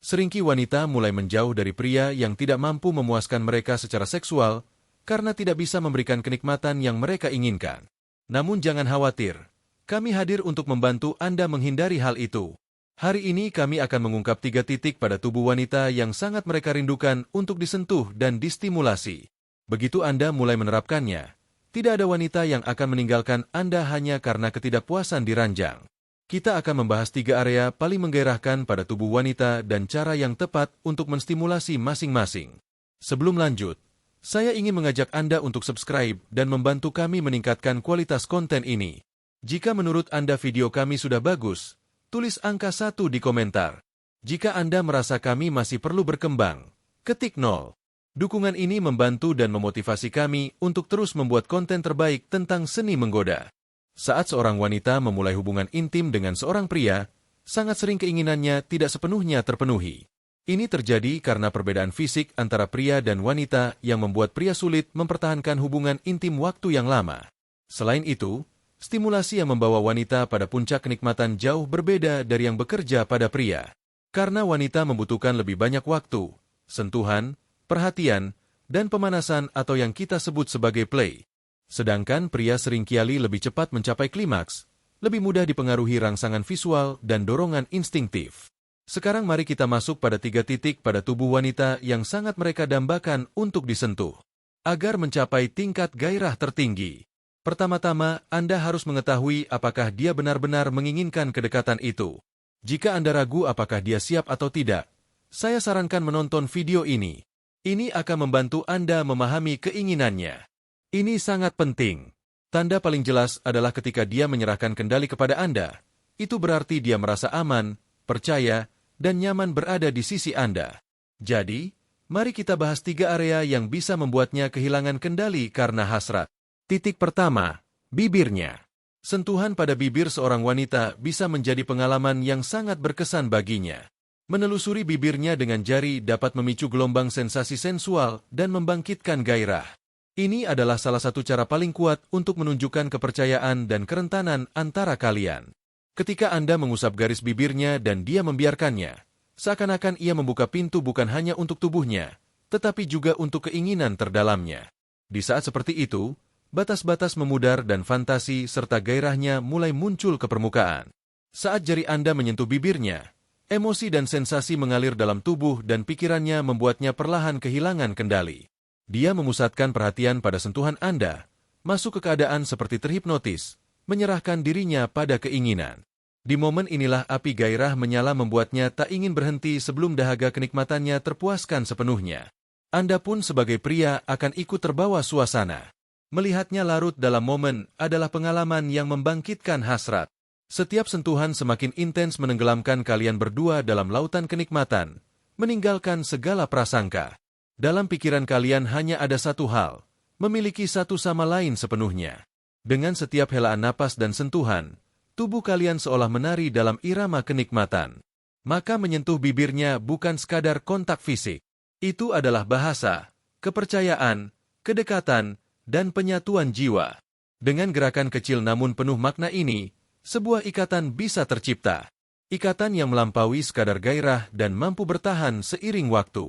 Seringki wanita mulai menjauh dari pria yang tidak mampu memuaskan mereka secara seksual karena tidak bisa memberikan kenikmatan yang mereka inginkan. Namun jangan khawatir, kami hadir untuk membantu Anda menghindari hal itu. Hari ini kami akan mengungkap 3 titik pada tubuh wanita yang sangat mereka rindukan untuk disentuh dan distimulasi. Begitu Anda mulai menerapkannya, tidak ada wanita yang akan meninggalkan Anda hanya karena ketidakpuasan di ranjang. Kita akan membahas 3 area paling menggairahkan pada tubuh wanita dan cara yang tepat untuk menstimulasi masing-masing. Sebelum lanjut, saya ingin mengajak Anda untuk subscribe dan membantu kami meningkatkan kualitas konten ini. Jika menurut Anda video kami sudah bagus, tulis angka 1 di komentar. Jika Anda merasa kami masih perlu berkembang, ketik 0. Dukungan ini membantu dan memotivasi kami untuk terus membuat konten terbaik tentang seni menggoda. Saat seorang wanita memulai hubungan intim dengan seorang pria, sangat sering keinginannya tidak sepenuhnya terpenuhi. Ini terjadi karena perbedaan fisik antara pria dan wanita yang membuat pria sulit mempertahankan hubungan intim waktu yang lama. Selain itu, stimulasi yang membawa wanita pada puncak kenikmatan jauh berbeda dari yang bekerja pada pria. Karena wanita membutuhkan lebih banyak waktu, sentuhan, perhatian, dan pemanasan atau yang kita sebut sebagai play. Sedangkan pria seringkali lebih cepat mencapai klimaks, lebih mudah dipengaruhi rangsangan visual dan dorongan instingtif. Sekarang mari kita masuk pada 3 titik pada tubuh wanita yang sangat mereka dambakan untuk disentuh. Agar mencapai tingkat gairah tertinggi. Pertama-tama, Anda harus mengetahui apakah dia benar-benar menginginkan kedekatan itu. Jika Anda ragu apakah dia siap atau tidak, saya sarankan menonton video ini. Ini akan membantu Anda memahami keinginannya. Ini sangat penting. Tanda paling jelas adalah ketika dia menyerahkan kendali kepada Anda. Itu berarti dia merasa aman, percaya, dan nyaman berada di sisi Anda. Jadi, mari kita bahas 3 area yang bisa membuatnya kehilangan kendali karena hasrat. Titik pertama, bibirnya. Sentuhan pada bibir seorang wanita bisa menjadi pengalaman yang sangat berkesan baginya. Menelusuri bibirnya dengan jari dapat memicu gelombang sensasi sensual dan membangkitkan gairah. Ini adalah salah satu cara paling kuat untuk menunjukkan kepercayaan dan kerentanan antara kalian. Ketika Anda mengusap garis bibirnya dan dia membiarkannya, seakan-akan ia membuka pintu bukan hanya untuk tubuhnya, tetapi juga untuk keinginan terdalamnya. Di saat seperti itu, batas-batas memudar dan fantasi serta gairahnya mulai muncul ke permukaan. Saat jari Anda menyentuh bibirnya, emosi dan sensasi mengalir dalam tubuh dan pikirannya membuatnya perlahan kehilangan kendali. Dia memusatkan perhatian pada sentuhan Anda, masuk ke keadaan seperti terhipnotis, menyerahkan dirinya pada keinginan. Di momen inilah api gairah menyala membuatnya tak ingin berhenti sebelum dahaga kenikmatannya terpuaskan sepenuhnya. Anda pun sebagai pria akan ikut terbawa suasana. Melihatnya larut dalam momen adalah pengalaman yang membangkitkan hasrat. Setiap sentuhan semakin intens menenggelamkan kalian berdua dalam lautan kenikmatan, meninggalkan segala prasangka. Dalam pikiran kalian hanya ada satu hal, memiliki satu sama lain sepenuhnya. Dengan setiap helaan napas dan sentuhan, tubuh kalian seolah menari dalam irama kenikmatan. Maka menyentuh bibirnya bukan sekadar kontak fisik. Itu adalah bahasa, kepercayaan, kedekatan, dan penyatuan jiwa. Dengan gerakan kecil namun penuh makna ini, sebuah ikatan bisa tercipta. Ikatan yang melampaui sekadar gairah dan mampu bertahan seiring waktu.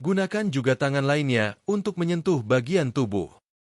Gunakan juga tangan lainnya untuk menyentuh bagian tubuh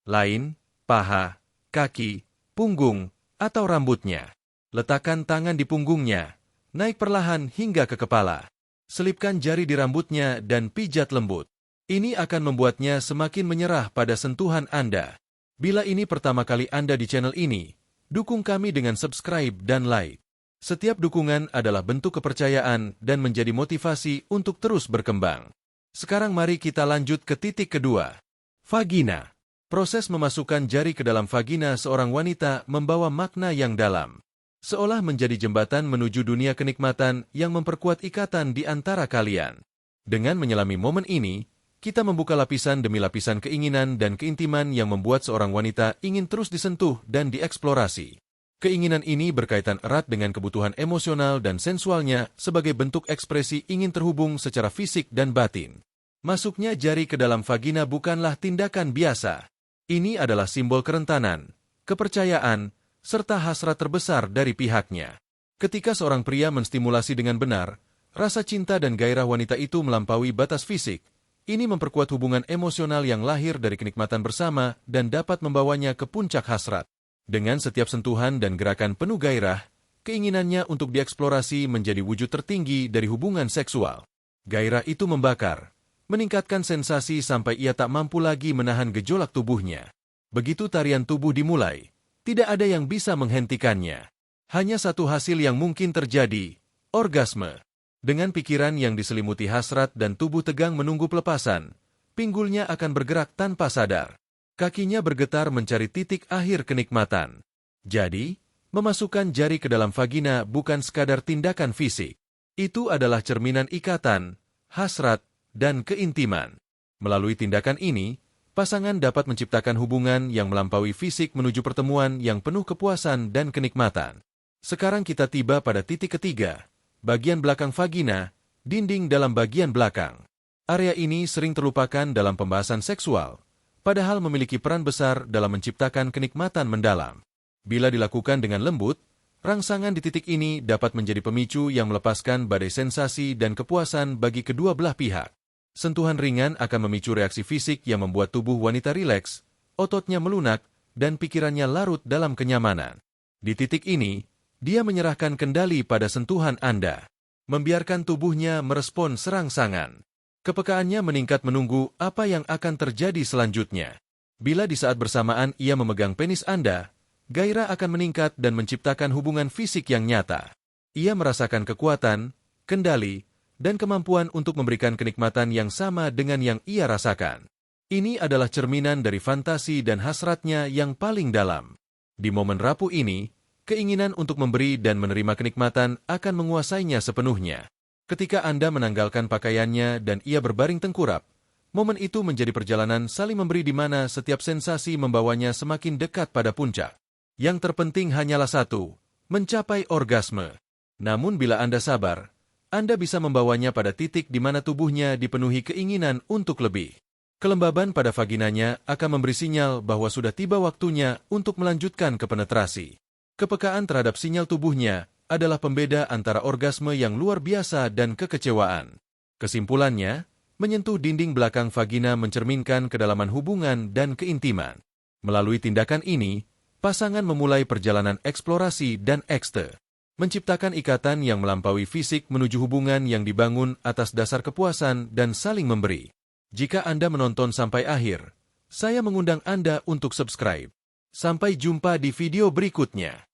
lain, paha, kaki, punggung, atau rambutnya. Letakkan tangan di punggungnya, naik perlahan hingga ke kepala. Selipkan jari di rambutnya dan pijat lembut. Ini akan membuatnya semakin menyerah pada sentuhan Anda. Bila ini pertama kali Anda di channel ini, dukung kami dengan subscribe dan like. Setiap dukungan adalah bentuk kepercayaan dan menjadi motivasi untuk terus berkembang. Sekarang mari kita lanjut ke titik kedua. Vagina. Proses memasukkan jari ke dalam vagina seorang wanita membawa makna yang dalam. Seolah menjadi jembatan menuju dunia kenikmatan yang memperkuat ikatan di antara kalian. Dengan menyelami momen ini, kita membuka lapisan demi lapisan keinginan dan keintiman yang membuat seorang wanita ingin terus disentuh dan dieksplorasi. Keinginan ini berkaitan erat dengan kebutuhan emosional dan sensualnya sebagai bentuk ekspresi ingin terhubung secara fisik dan batin. Masuknya jari ke dalam vagina bukanlah tindakan biasa. Ini adalah simbol kerentanan, kepercayaan, serta hasrat terbesar dari pihaknya. Ketika seorang pria menstimulasi dengan benar, Rasa cinta dan gairah wanita itu melampaui batas fisik. Ini memperkuat hubungan emosional yang lahir dari kenikmatan bersama dan dapat membawanya ke puncak hasrat. Dengan setiap sentuhan dan gerakan penuh gairah, keinginannya untuk dieksplorasi menjadi wujud tertinggi dari hubungan seksual. Gairah itu membakar, meningkatkan sensasi sampai ia tak mampu lagi menahan gejolak tubuhnya. Begitu tarian tubuh dimulai, tidak ada yang bisa menghentikannya. Hanya satu hasil yang mungkin terjadi, orgasme. Dengan pikiran yang diselimuti hasrat dan tubuh tegang menunggu pelepasan, pinggulnya akan bergerak tanpa sadar. Kakinya bergetar mencari titik akhir kenikmatan. Jadi, memasukkan jari ke dalam vagina bukan sekadar tindakan fisik. Itu adalah cerminan ikatan, hasrat, dan keintiman. Melalui tindakan ini, pasangan dapat menciptakan hubungan yang melampaui fisik menuju pertemuan yang penuh kepuasan dan kenikmatan. Sekarang kita tiba pada titik ketiga. Bagian belakang vagina, dinding dalam bagian belakang. Area ini sering terlupakan dalam pembahasan seksual, padahal memiliki peran besar dalam menciptakan kenikmatan mendalam. Bila dilakukan dengan lembut, rangsangan di titik ini dapat menjadi pemicu yang melepaskan badai sensasi dan kepuasan bagi kedua belah pihak. Sentuhan ringan akan memicu reaksi fisik yang membuat tubuh wanita rileks, ototnya melunak, dan pikirannya larut dalam kenyamanan. Di titik ini, dia menyerahkan kendali pada sentuhan Anda, membiarkan tubuhnya merespon serangsangan. Kepekaannya meningkat menunggu apa yang akan terjadi selanjutnya. Bila di saat bersamaan ia memegang penis Anda, gairah akan meningkat dan menciptakan hubungan fisik yang nyata. Ia merasakan kekuatan, kendali, dan kemampuan untuk memberikan kenikmatan yang sama dengan yang ia rasakan. Ini adalah cerminan dari fantasi dan hasratnya yang paling dalam. Di momen rapuh ini, keinginan untuk memberi dan menerima kenikmatan akan menguasainya sepenuhnya. Ketika Anda menanggalkan pakaiannya dan ia berbaring tengkurap, momen itu menjadi perjalanan saling memberi di mana setiap sensasi membawanya semakin dekat pada puncak. Yang terpenting hanyalah satu, mencapai orgasme. Namun bila Anda sabar, Anda bisa membawanya pada titik di mana tubuhnya dipenuhi keinginan untuk lebih. Kelembaban pada vaginanya akan memberi sinyal bahwa sudah tiba waktunya untuk melanjutkan ke penetrasi. Kepekaan terhadap sinyal tubuhnya adalah pembeda antara orgasme yang luar biasa dan kekecewaan. Kesimpulannya, menyentuh dinding belakang vagina mencerminkan kedalaman hubungan dan keintiman. Melalui tindakan ini, pasangan memulai perjalanan eksplorasi dan ekste, menciptakan ikatan yang melampaui fisik menuju hubungan yang dibangun atas dasar kepuasan dan saling memberi. Jika Anda menonton sampai akhir, saya mengundang Anda untuk subscribe. Sampai jumpa di video berikutnya.